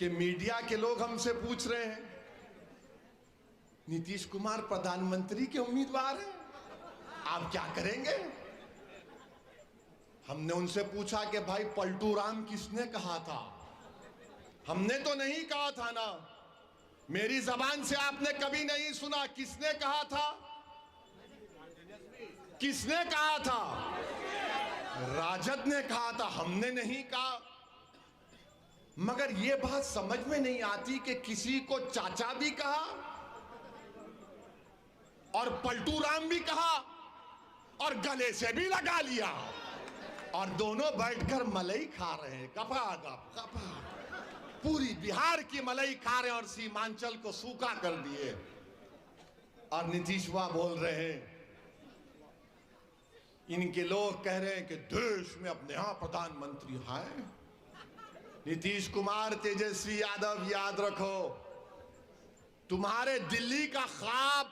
कि मीडिया के लोग हमसे पूछ रहे हैं नीतीश कुमार प्रधानमंत्री के उम्मीदवार हैं, आप क्या करेंगे। हमने उनसे पूछा कि भाई पलटू राम किसने कहा था। हमने तो नहीं कहा था ना, मेरी जबान से आपने कभी नहीं सुना। किसने कहा था, किसने कहा था, राजद ने कहा था, हमने नहीं कहा। मगर यह बात समझ में नहीं आती कि किसी को चाचा भी कहा और पलटू राम भी कहा और गले से भी लगा लिया और दोनों बैठकर मलई खा रहे हैं, गपा पूरी बिहार की मलई खा रहे हैं और सीमांचल को सूखा कर दिए। और नीतीश वहां बोल रहे हैं, इनके लोग कह रहे हैं कि देश में अपने यहां प्रधानमंत्री है। नीतीश कुमार, तेजस्वी यादव, याद रखो, तुम्हारे दिल्ली का ख्वाब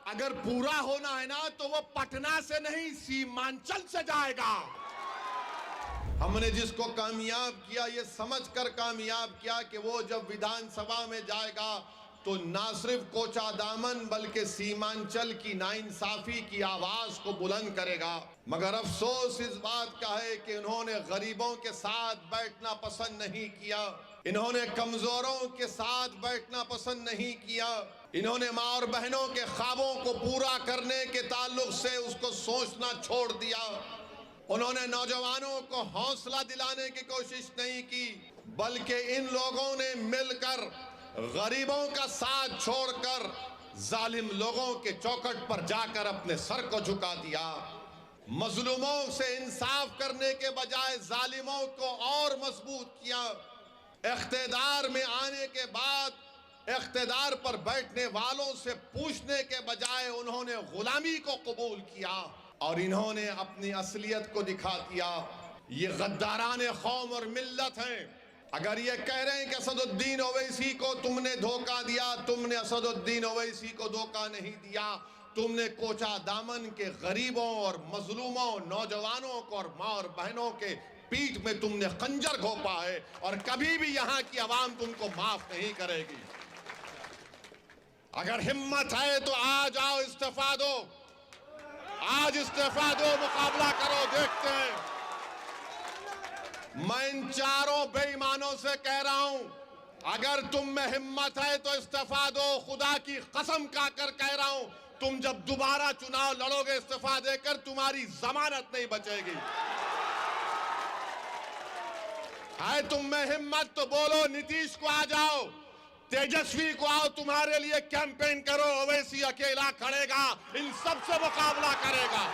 अगर पूरा होना है ना तो वो पटना से नहीं सीमांचल से जाएगा। हमने जिसको कामयाब किया, ये समझकर कामयाब किया कि वो जब विधानसभा में जाएगा तो ना सिर्फ कोचा दामन बल्कि सीमांचल की नाइंसाफी की आवाज को बुलंद करेगा। मगर अफसोस इस बात का है कि इन्होंने गरीबों के साथ बैठना पसंद नहीं किया, इन्होंने कमजोरों के साथ बैठना पसंद नहीं किया, इन्होंने माँ और बहनों के ख्वाबों को पूरा करने के ताल्लुक से उसको सोचना छोड़ दिया। उन्होंने नौजवानों को हौसला दिलाने की कोशिश नहीं की, बल्कि इन लोगों ने मिलकर गरीबों का साथ छोड़कर जालिम लोगों के चौखट पर जाकर अपने सर को झुका दिया। मजलूमों से इंसाफ करने के बजाय जालिमों को और मजबूत किया। इख्तिदार में आने के बाद इख्तिदार पर बैठने वालों से पूछने के बजाय उन्होंने गुलामी को कबूल किया और इन्होंने अपनी असलियत को दिखा दिया। ये गद्दाराने कौम और मिल्लत हैं। अगर ये कह रहे हैं कि असदुद्दीन ओवैसी को तुमने धोखा दिया, तुमने असदुद्दीन ओवैसी को धोखा नहीं दिया, तुमने कोचा दामन के गरीबों और मजलूमों, नौजवानों को और माँ और बहनों के पीठ में तुमने खंजर घोंपा है और कभी भी यहाँ की आवाम तुमको माफ नहीं करेगी। अगर हिम्मत है तो आज आओ, इस्तीफा दो, आज इस्तीफा दो, मुकाबला करो, देखते हैं। मैं इन चारों बेईमानों से कह रहा हूं, अगर तुम में हिम्मत है तो इस्तीफा दो। खुदा की कसम खाकर कह रहा हूं, तुम जब दोबारा चुनाव लड़ोगे इस्तीफा देकर, तुम्हारी जमानत नहीं बचेगी। है तुम में हिम्मत तो बोलो, नीतीश को आ जाओ, तेजस्वी को आओ, तुम्हारे लिए कैंपेन करो। ओवैसी अकेला खड़ेगा, इन सबसे मुकाबला करेगा।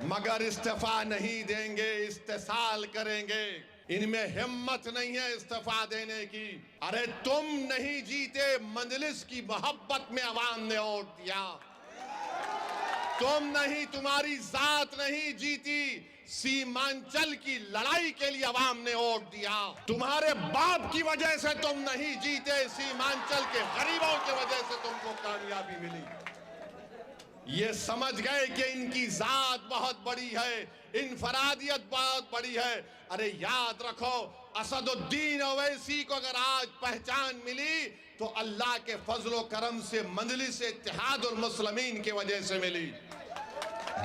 मगर इस्तीफा नहीं देंगे, इस्तेसाल करेंगे। इनमें हिम्मत नहीं है इस्तीफा देने की। अरे तुम नहीं जीते, मजलिस की मोहब्बत में अवाम ने वोट दिया। तुम नहीं, तुम्हारी जात नहीं जीती, सीमांचल की लड़ाई के लिए अवाम ने वोट दिया। तुम्हारे बाप की वजह से तुम नहीं जीते, सीमांचल के गरीबों की वजह से तुमको कामयाबी मिली। ये समझ गए कि इनकी जात बहुत बड़ी है, इनफरादियत बहुत बड़ी है। अरे याद रखो, असदुद्दीन ओवैसी को अगर आज पहचान मिली तो अल्लाह के फजलो करम से मजलिस इत्तेहादुल मुस्लिमीन की वजह से मिली।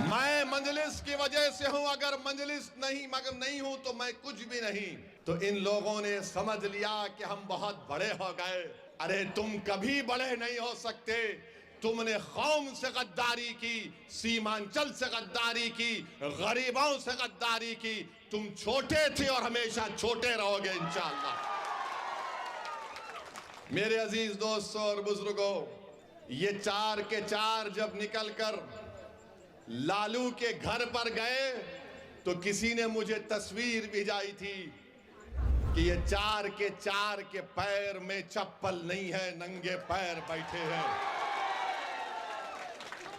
मैं मजलिस की वजह से हूं, अगर मजलिस नहीं मगर नहीं हूं तो मैं कुछ भी नहीं। तो इन लोगों ने समझ लिया कि हम बहुत बड़े हो गए। अरे तुम कभी बड़े नहीं हो सकते। तुमने कौम से गद्दारी की, सीमांचल से गद्दारी की, गरीबों से गद्दारी की। तुम छोटे थे और हमेशा छोटे रहोगे इंशाअल्लाह। मेरे अजीज दोस्तों और बुजुर्गों, ये चार के चार जब निकलकर लालू के घर पर गए तो किसी ने मुझे तस्वीर भेजाई थी कि ये चार के पैर में चप्पल नहीं है, नंगे पैर बैठे हैं।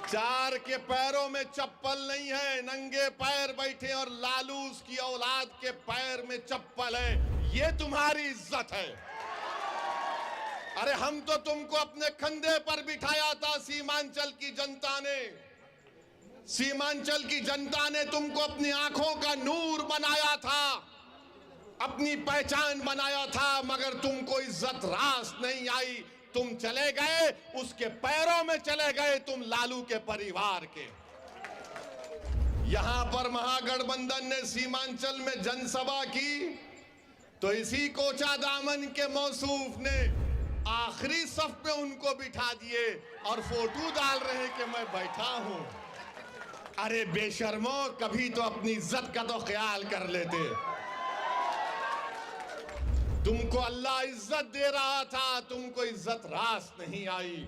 चार के पैरों में चप्पल नहीं है, नंगे पैर बैठे, और लालू उसकी औलाद के पैर में चप्पल है। ये तुम्हारी इज्जत है। अरे हम तो तुमको अपने कंधे पर बिठाया था। सीमांचल की जनता ने तुमको अपनी आंखों का नूर बनाया था। अपनी पहचान बनाया था, मगर तुमको इज्जत रास नहीं आई। तुम चले गए, उसके पैरों में चले गए, तुम लालू के परिवार के। यहां पर महागठबंधन ने सीमांचल में जनसभा की तो इसी कोचा दामन के मौसूफ ने आखिरी सफ में उनको बिठा दिए और फोटो डाल रहे कि मैं बैठा हूं। अरे बेशर्मो, कभी तो अपनी इज्जत का तो ख्याल कर लेते। तुमको अल्लाह इज्जत दे रहा था, तुमको इज्जत रास नहीं आई।